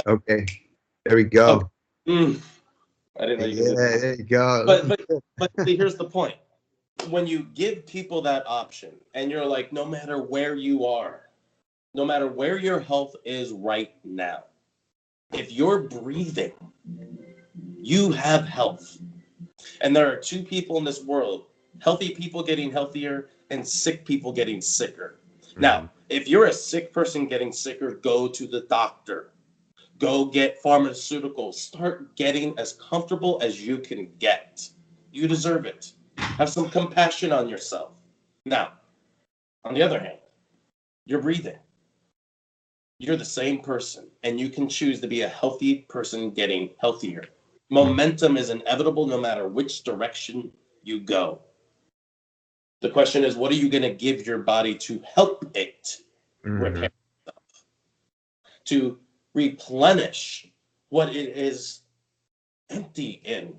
Okay, there we Okay. go. I didn't know you could Yeah, do that. there you go. But Looking but but see, here's the point. When you give people that option, and you're like, no matter where you are, no matter where your health is right now, if you're breathing, you have health. And there are two people in this world, healthy people getting healthier and sick people getting sicker. Mhm. Now, if you're a sick person getting sicker, go to the doctor. Go get pharmaceuticals. Start getting as comfortable as you can get. You deserve it. Have some compassion on yourself. Now, on the other hand, you're breathing. You're the same person, and you can choose to be a healthy person getting healthier. Momentum is inevitable no matter which direction you go. The question is, what are you going to give your body to help it Mhm. repair, to replenish what it is empty in,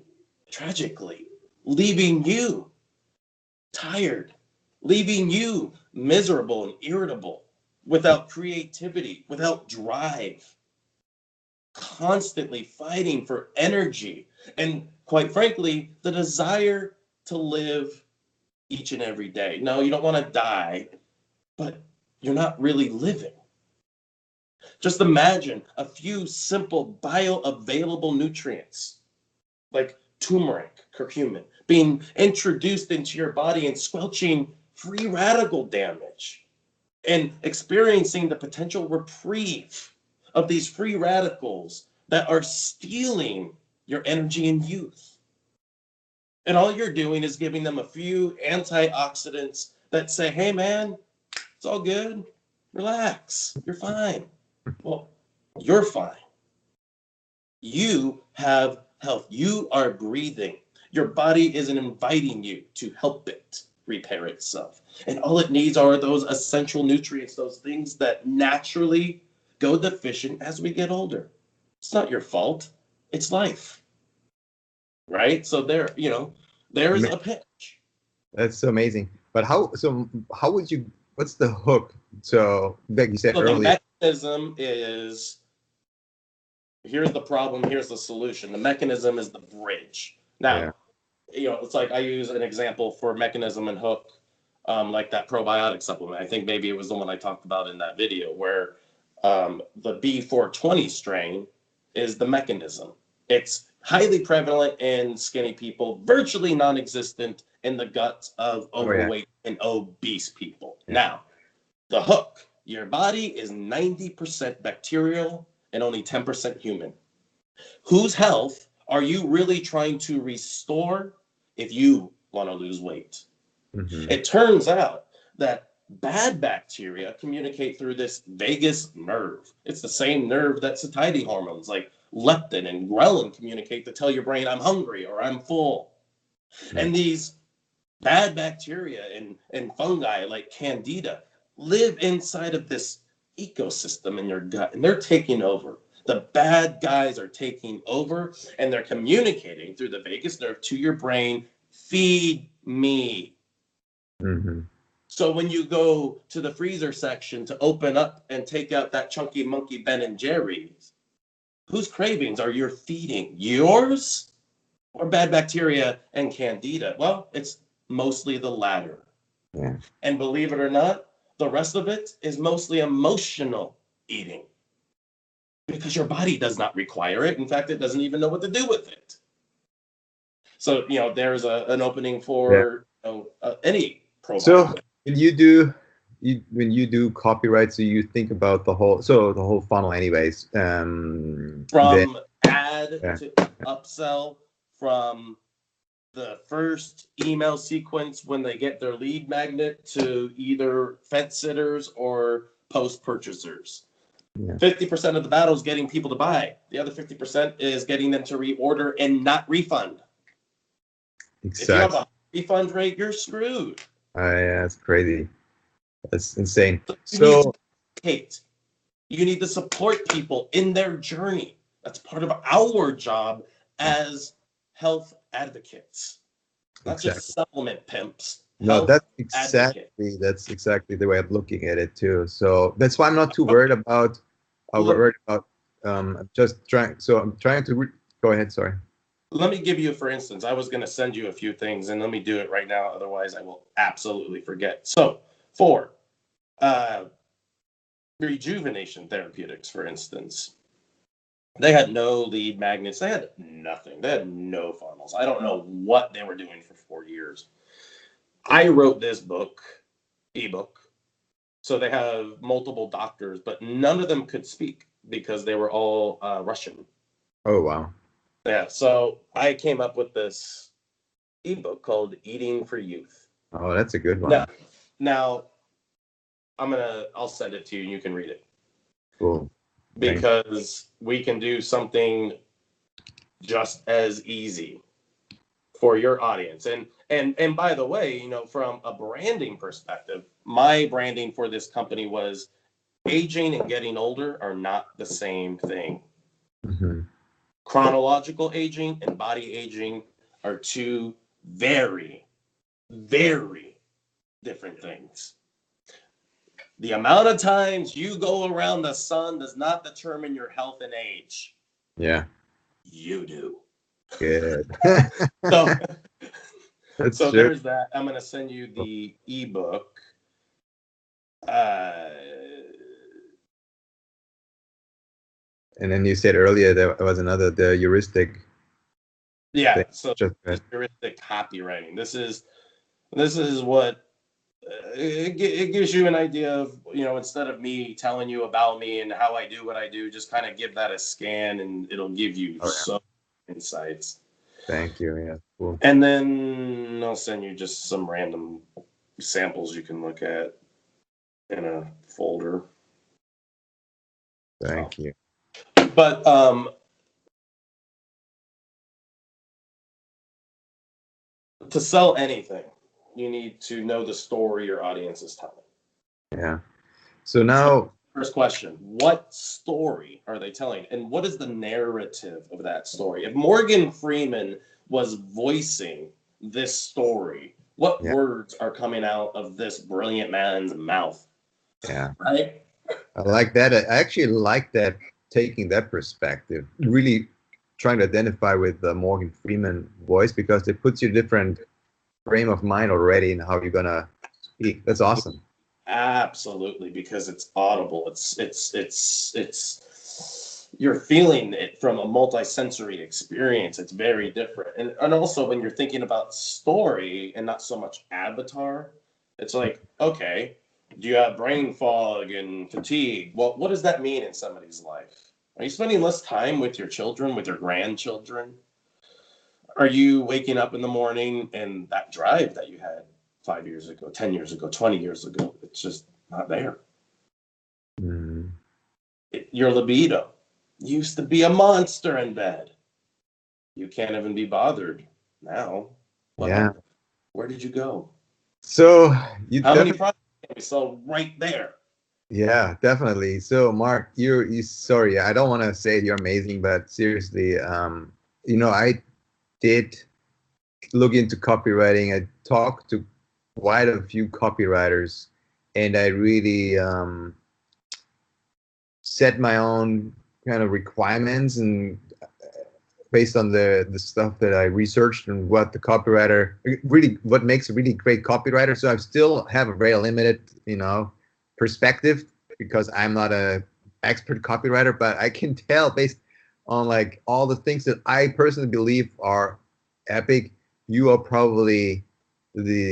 tragically, leaving you tired, leaving you miserable and irritable, without creativity, without drive, constantly fighting for energy, and quite frankly, the desire to live each and every day. No, you don't want to die, but you're not really living. Just imagine a few simple bioavailable nutrients like turmeric, curcumin, being introduced into your body and squelching free radical damage and experiencing the potential reprieve of these free radicals that are stealing your energy and youth. And all you're doing is giving them a few antioxidants that say, hey man, it's all good. Relax. You're fine. Well, you're fine. You have health. You are breathing. Your body isn't inviting you to help it repair itself. And all it needs are those essential nutrients, those things that naturally go deficient as we get older. It's not your fault. It's life, right? So there, there's Ma- a pitch. That's so amazing. But how would you? What's the hook? So, like you said So the earlier. mechanism is, here's the problem, here's the solution. The mechanism is the bridge. Now, Yeah. it's like I use an example for mechanism and hook, like that probiotic supplement. I think maybe it was the one I talked about in that video where the B420 strain is the mechanism. It's highly prevalent in skinny people, virtually non existent in the guts of Oh yeah. overweight and obese people. Yeah. Now, the hook, your body is 90% bacterial and only 10% human. Whose health are you really trying to restore if you want to lose weight? Hmm. It turns out that bad bacteria communicate through this vagus nerve. It's the same nerve that satiety hormones like leptin and ghrelin communicate to tell your brain I'm hungry or I'm full. Yeah. And these bad bacteria and fungi like candida live inside of this ecosystem in your gut, and they're taking over. The bad guys are taking over, and they're communicating through the vagus nerve to your brain, feed me. Hmm. So when you go to the freezer section to open up and take out that chunky monkey Ben and Jerry's, whose cravings are you feeding? Yours or bad bacteria and candida? Well, it's mostly the latter. Yeah. And believe it or not, the rest of it is mostly emotional eating because your body does not require it. In fact, it doesn't even know what to do with it. So, there's an opening Yeah. for any So probiotic. when you do copyright, so you think about the whole funnel, anyways. Then From ad yeah. to upsell, from the first email sequence when they get their lead magnet to either fence sitters or post purchasers. Yeah. 50% of the battle is getting people to buy. The other 50% is getting them to reorder and not refund. If you have Exactly. a refund rate, you're screwed. Yeah, it's crazy. That's insane. So you need to So educate. You need to support people in their journey. That's part of our job as health advocates, not just exactly. supplement pimps, No, health advocates. that's exactly the way I'm looking at it too. So that's why I'm not too worried about I'm just trying. So I'm trying to go ahead. Sorry. Let me give you, for instance, I was going to send you a few things, and let me do it right now. Otherwise, I will absolutely forget. So, for uh, rejuvenation therapeutics, for instance, they had no lead magnets. They had nothing. They had no funnels. I don't know what they were doing for 4 years. I wrote this ebook. So they have multiple doctors, but none of them could speak because they were all Russian. Oh wow. Yeah. So I came up with this ebook called Eating for Youth. Oh, that's a good one. Now I'll send it to you and you can read it. Cool. Because we can do something just as easy for your audience. And by the way, from a branding perspective, my branding for this company was aging and getting older are not the same thing. Mm-hmm. Chronological aging and body aging are two very, very different things. The amount of times you go around the sun does not determine your health and age. Yeah. You do. Good. So there's that. I'm going to send you the ebook. And then you said earlier there was another, the heuristic. Yeah. Thing. So the heuristic copywriting. This is what it gives you an idea of, instead of me telling you about me and how I do what I do, just kind of give that a scan and it'll give you some insights. Thank you. Yeah. Cool. And then I'll send you just some random samples you can look at in a folder. Thank you. But to sell anything, you need to know the story your audience is telling. Yeah. So now, first question, what story are they telling? And what is the narrative of that story? If Morgan Freeman was voicing this story, what words are coming out of this brilliant man's mouth? Yeah. Right? I like that. I actually like that, taking that perspective, really trying to identify with the Morgan Freeman voice, because it puts you a different frame of mind already in how you're going to speak. That's awesome. Absolutely, because it's audible. It's you're feeling it from a multi-sensory experience. It's very different. And also when you're thinking about story and not so much avatar, it's like, okay, do you have brain fog and fatigue? Well, what does that mean in somebody's life? Are you spending less time with your children, with your grandchildren? Are you waking up in the morning and that drive that you had 5 years ago, 10 years ago, 20 years ago, it's just not there? Mm. Your libido used to be a monster in bed. You can't even be bothered now. What happened? Where did you go? So how many products can we sell right there? Yeah, definitely. So Mark, you sorry, I don't want to say you're amazing, but seriously, I did look into copywriting. I talked to quite a few copywriters, and I really set my own kind of requirements, and based on the stuff that I researched and what the copywriter really, what makes a really great copywriter. So I still have a very limited, perspective, because I'm not a expert copywriter, but I can tell based on like all the things that I personally believe are epic, you are probably the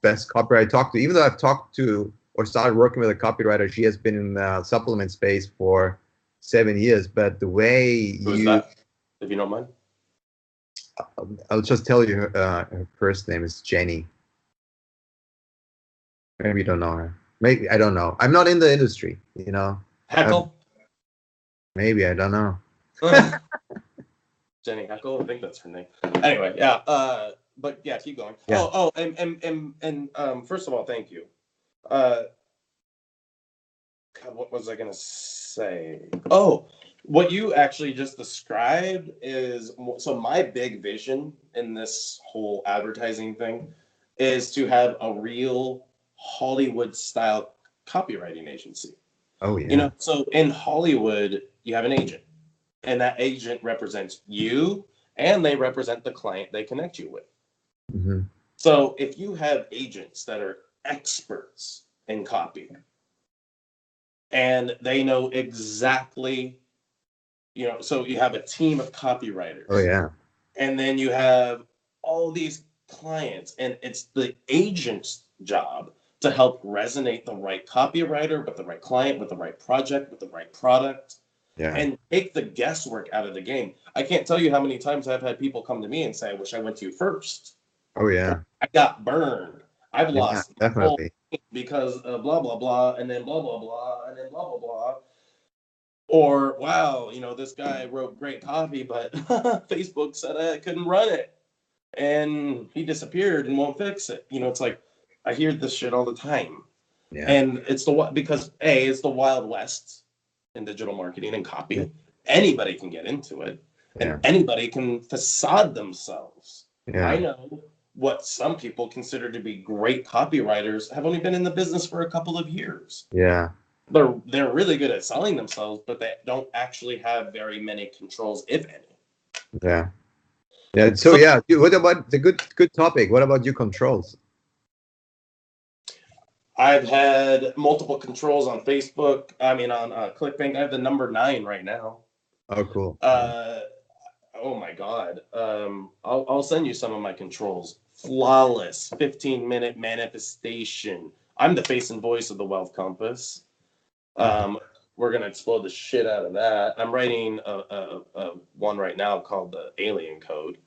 best copywriter I talked to. Even though I've talked to or started working with a copywriter, she has been in the supplement space for 7 years, but the way Who's that, if you don't mind? I'll just tell you her first name is Jenny. Maybe you don't know her. Maybe, I don't know. I'm not in the industry, Heckle? Maybe, I don't know. Jenny Heckle, I think that's her name. Anyway, yeah. But yeah, keep going. Yeah. And first of all, thank you. God, what was I gonna say? Oh, what you actually just described is, so my big vision in this whole advertising thing is to have a real Hollywood style copywriting agency. Oh yeah. So in Hollywood, you have an agent, and that agent represents you, and they represent the client they connect you with. Hmm. So if you have agents that are experts in copy, and they know exactly, so you have a team of Oh copywriters, yeah. and then you have all these clients, and it's the agent's job to help resonate the right copywriter with the right client, with the right project, with the right product, Yeah. and take the guesswork out of the game. I can't tell you how many times I've had people come to me and say, I wish I went to you first. Oh Or, yeah. I got burned. I've Yeah. lost my whole Definitely. thing because of blah, blah, blah, and then blah, blah, blah, and then blah, blah, blah. Or, wow, this guy wrote great copy, but Facebook said I couldn't run it. And he disappeared and won't fix it. It's like, I hear this shit all the time. Yeah. And because it's the Wild West in digital marketing and Yeah. copy. Anybody can get into it, and Yeah. anybody can facade themselves. I Yeah. know what some people consider to be great copywriters have only been in the business for a couple of years. Yeah. They're really good at selling themselves, but they don't actually have very many controls, if any. Yeah. Yeah. So So yeah, what about the good topic? What about your controls? I've had multiple controls on Facebook. I mean, on ClickBank, I have the number 9 right now. Oh, cool. Yeah. Uh, oh my God. I'll send you some of my controls. Flawless, 15-minute manifestation. I'm the face and voice of the Wealth Compass. Uh-huh. We're gonna explode the shit out of that. I'm writing a one right now called the Alien Code.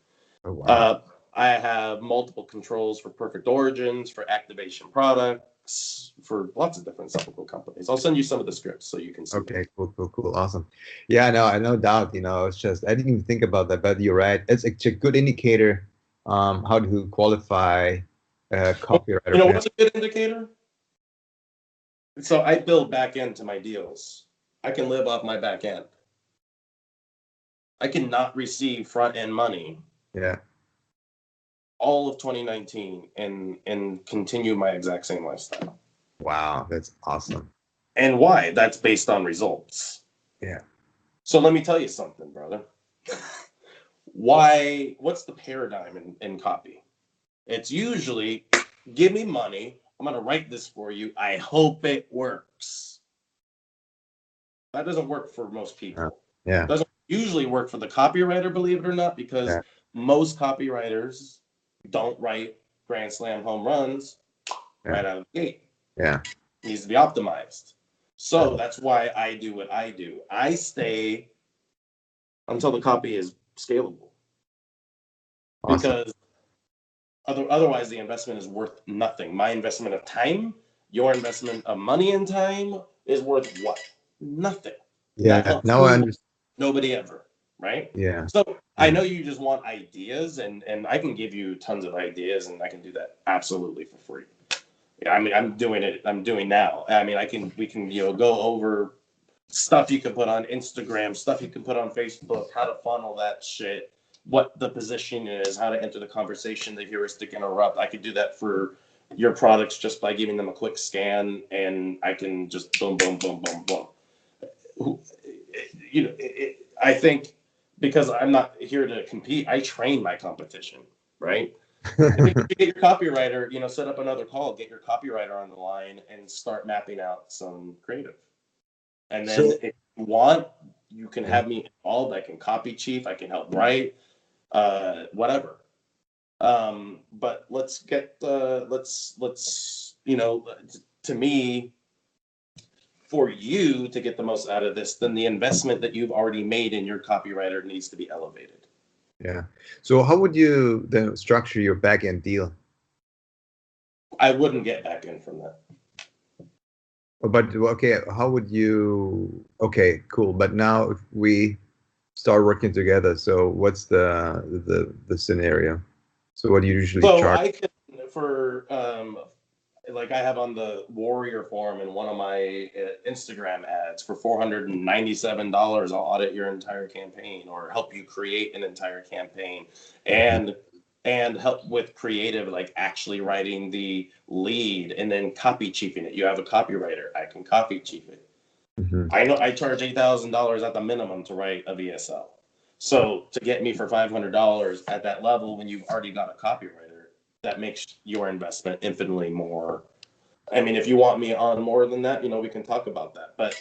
Oh wow. Uh, I have multiple controls for Perfect Origins, for Activation Products, for lots of different supplemental companies. I'll send you some of the scripts so you can see them. Okay, cool, awesome. Yeah, no, I no doubt. It's just I didn't even think about that, but you're right. It's a good indicator how to qualify You copywriter. know Yeah. what's a good indicator? So I build back end to my deals. I can live off my back end. I cannot receive front end money Yeah. all of 2019 and continue my exact same lifestyle. Wow, that's awesome. And why? That's based on results. Yeah. So let me tell you something, brother. What's the paradigm in copy? It's usually give me money. I'm going to write this for you. I hope it works. That doesn't work for most Yeah. people. Yeah. Doesn't usually work for the copywriter, believe it or not, because Yeah. most copywriters don't write grand slam home runs Yeah. right out of the gate. Yeah. It needs to be optimized. So Yeah. that's why I do what I do. I stay until the copy is scalable, Awesome. because otherwise the investment is worth nothing. My investment of time, your investment of money and time is worth what? Nothing. That Yeah. helps Now I me, understand. nobody ever, right? Yeah. So I Yeah. know you just want ideas, and I can give you tons of ideas, and I can do that absolutely for free. Yeah, I mean, I'm doing it. I'm doing now. I mean, we can, go over stuff you can put on Instagram, stuff you can put on Facebook, how to funnel that shit, what the position is, how to enter the conversation, the heuristic interrupt. I could do that for your products just by giving them a quick scan, and I can just boom, boom, boom, boom, boom. I think, because I'm not here to compete, I train my competition, right? I think you get your copywriter, set up another call, get your copywriter on the line, and start mapping out some creative. And then So if you want, you can yeah. have me involved. I can copy chief. I can help write, whatever. But let's to me, for you to get the most out of this, then the investment that you've already made in your copywriter needs to be elevated. Yeah. So how would you then structure your back end deal? I wouldn't get back in from that. But okay, how would you? Okay, cool. But now if we start working together, so what's the scenario? So what do you usually So charge? I can, for like I have on the Warrior Forum in one of my Instagram ads, for $497, I'll audit your entire campaign or help you create an entire campaign, and help with creative, like actually writing the lead and then copy chiefing it. You have a copywriter, I can copy chief it. I know I charge $8,000 at the minimum to write a VSL. So to get me for $500 at that level when you've already got a copywriter, that makes your investment infinitely more. I mean, if you want me on more than that, we can talk about that. But,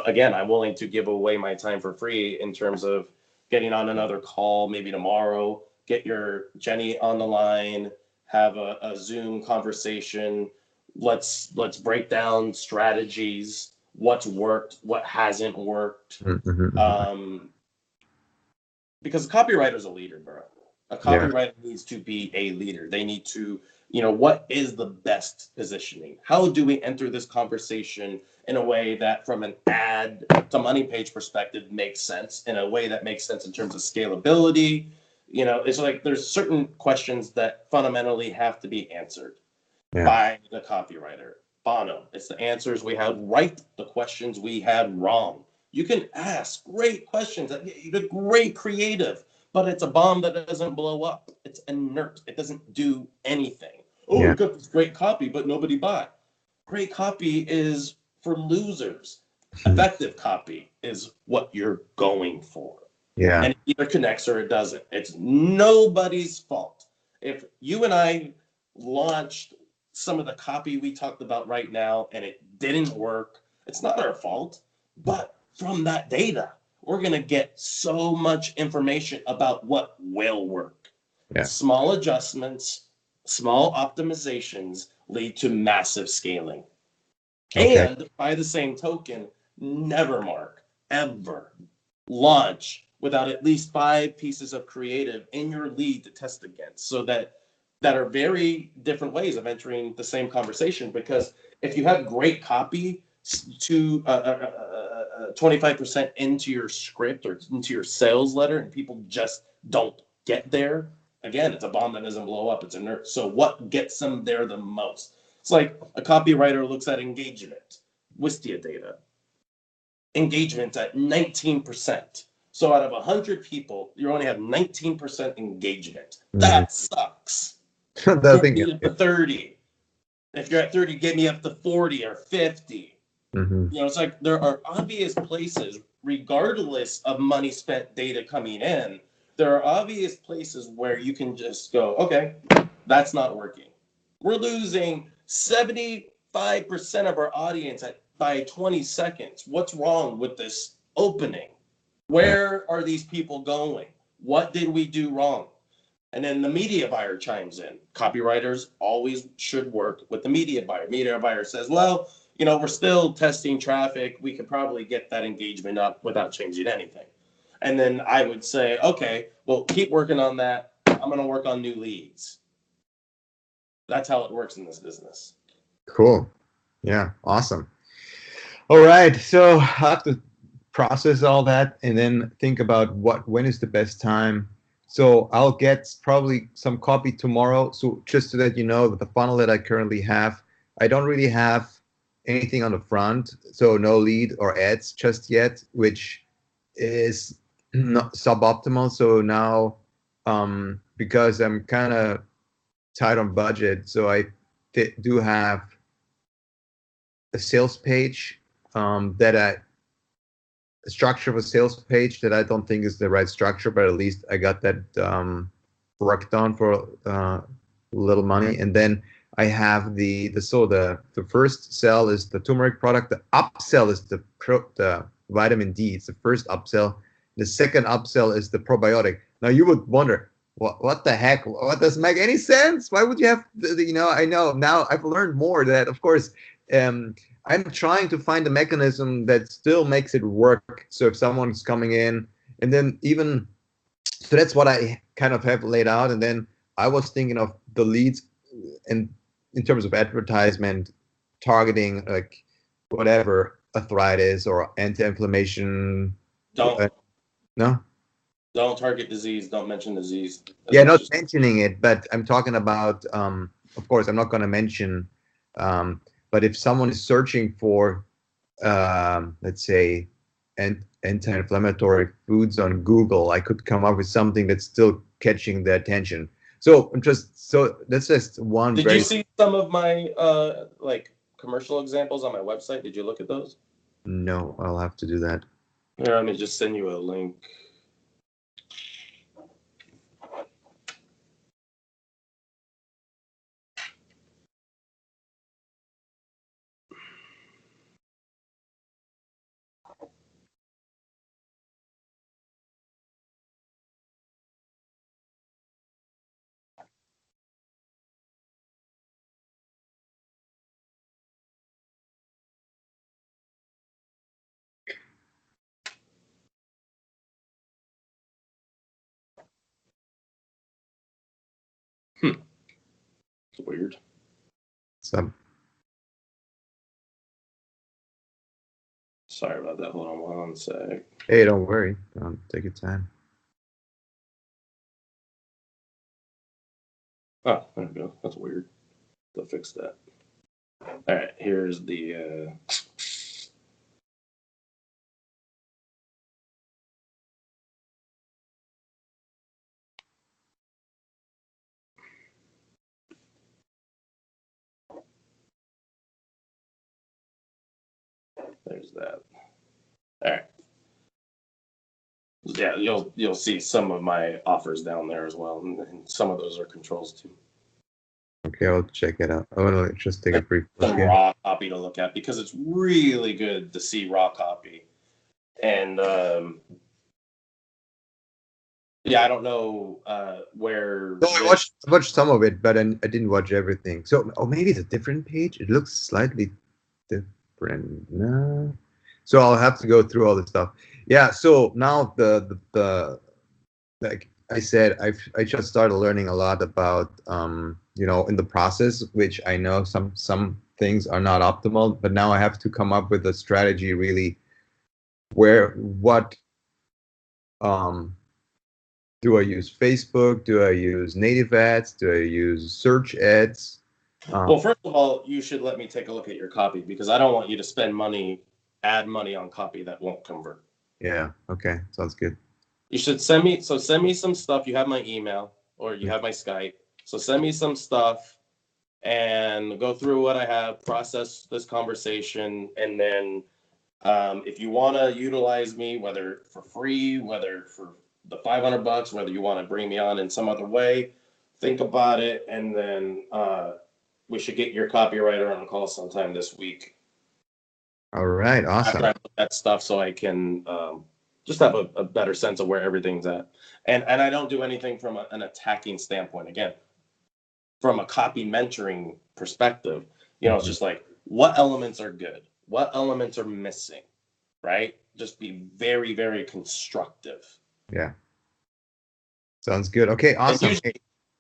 again, I'm willing to give away my time for free in terms of getting on another call, maybe tomorrow, get your Jenny on the line, have a Zoom conversation. Let's break down strategies, what's worked, what hasn't worked. Because a copywriter is a leader, bro. A copywriter needs to be a leader. They need to, what is the best positioning? How do we enter this conversation in a way that from an ad to money page perspective makes sense, in a way that makes sense in terms of scalability? It's like there's certain questions that fundamentally have to be answered by the copywriter. Bono, it's the answers we had right, the questions we had wrong. You can ask great questions, you get great creative, but it's a bomb that doesn't blow up. It's inert. It doesn't do anything. Oh, we got this great copy, but nobody bought. Great copy is for losers. Effective copy is what you're going for. Yeah. And it either connects or it doesn't. It's nobody's fault. If you and I launched some of the copy we talked about right now and it didn't work, it's not our fault. But from that data, we're going to get so much information about what will work. Small adjustments, small optimizations lead to massive scaling. And by the same token, never, Mark, ever launch without at least 5 pieces of creative in your lead to test against, so that are very different ways of entering the same conversation. Because if you have great copy to 25% into your script or into your sales letter and people just don't get there, again, it's a bomb that doesn't blow up. It's inert. So what gets them there the most? It's like a copywriter looks at engagement, Wistia data. Engagement at 19%. So out of 100 people, you only have 19% engagement. That sucks. Get me up to 30. If you're at 30, get me up to 40 or 50. It's like there are obvious places, regardless of money spent data coming in, there are obvious places where you can just go, okay, that's not working. We're losing 75% of our audience by 20 seconds. What's wrong with this opening? Where are these people going? What did we do wrong? And then the media buyer chimes in. Copywriters always should work with the media buyer. Media buyer says, well, we're still testing traffic. We could probably get that engagement up without changing anything. And then I would say, okay, well, keep working on that. I'm going to work on new leads. That's how it works in this business. Cool. Yeah. Awesome. All right. So I have to process all that and then think about when is the best time. So I'll get probably some copy tomorrow. So just so that you know, that the funnel that I currently have, I don't really have anything on the front. So no lead or ads just yet, which is not suboptimal. So now, because I'm kind of tight on budget, so I do have a sales page a structure of a sales page that I don't think is the right structure, but at least I got that worked on for little money. And then I have the first sell is the turmeric product. The upsell is the vitamin D. It's the first upsell. The second upsell is the probiotic. Now you would wonder, what the heck? What doesn't make any sense? Why would you have? I know now I've learned more that, of course, I'm trying to find a mechanism that still makes it work. So if someone's coming in, and then so that's what I kind of have laid out. And then I was thinking of the leads, and in terms of advertisement, targeting like whatever arthritis or anti-inflammation. No. Don't target disease. Don't mention disease. Not mentioning it, but I'm talking about. Of course, I'm not going to mention. But if someone is searching for, let's say, anti-inflammatory foods on Google, I could come up with something that's still catching their attention. So that's just one. Did you see some of my commercial examples on my website? Did you look at those? No, I'll have to do that. Here, let me just send you a link. It's weird. So, Sorry about that. Hold on one sec. hey, don't worry. Take your time. Oh, there we go. That's weird. They'll fix that. All right, here's the. There's that. All right. Yeah, you'll see some of my offers down there as well, and some of those are controls too. Okay, I'll check it out. I want to just take a brief look Some here. raw copy to look at because it's really good to see raw copy. And yeah, I don't know where. No, I watched some of it, but I didn't watch everything. So, maybe it's a different page. It looks slightly different. No. So I'll have to go through all this stuff. Yeah. So now the like I said, I just started learning a lot about in the process, which I know some things are not optimal, but now I have to come up with a strategy really what do I use Facebook? Do I use native ads? Do I use search ads? Well, first of all, you should let me take a look at your copy because I don't want you to spend money, add money on copy that won't convert. Yeah. Okay. Sounds good. You should send me some stuff. You have my email or you have my Skype. So send me some stuff and go through what I have, process this conversation, and then if you want to utilize me, whether for free, whether for the $500, whether you want to bring me on in some other way, think about it, and then we should get your copywriter on a call sometime this week. All right. Awesome. After I look at stuff, so I can just have a better sense of where everything's at, and I don't do anything from an attacking standpoint. Again, from a copy mentoring perspective, it's just like what elements are good, what elements are missing, right? Just be very, very constructive. Yeah. Sounds good. Okay. Awesome.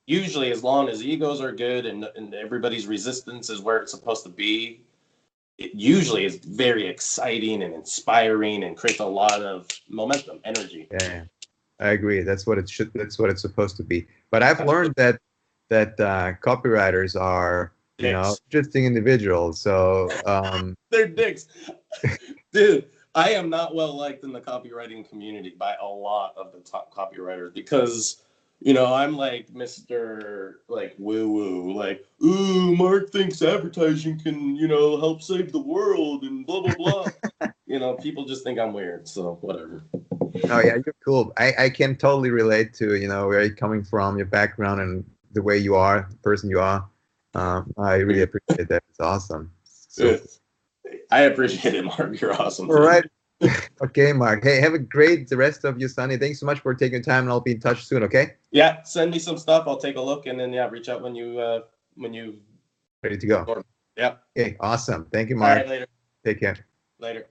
Usually as long as egos are good and everybody's resistance is where it's supposed to be, it usually is very exciting and inspiring and creates a lot of momentum, energy. Yeah, I agree. That's what it's supposed to be. But I've learned that copywriters are, interesting individuals. So they're dicks. Dude, I am not well liked in the copywriting community by a lot of the top copywriters because I'm like Mr. like woo-woo, like, ooh, Mark thinks advertising can, help save the world and blah blah blah. People just think I'm weird, so whatever. Oh yeah, you're cool. I can totally relate to, where you're coming from, your background and the way you are, the person you are. I really appreciate that. It's awesome. So I appreciate it, Mark. You're awesome. All right. Okay, Mark. Hey, have a great the rest of your Sunday. Thanks so much for taking time, and I'll be in touch soon. Okay. Yeah, send me some stuff. I'll take a look, and then reach out when you ready to go. Yeah. Okay. Awesome. Thank you, Mark. All right, later. Take care. Later.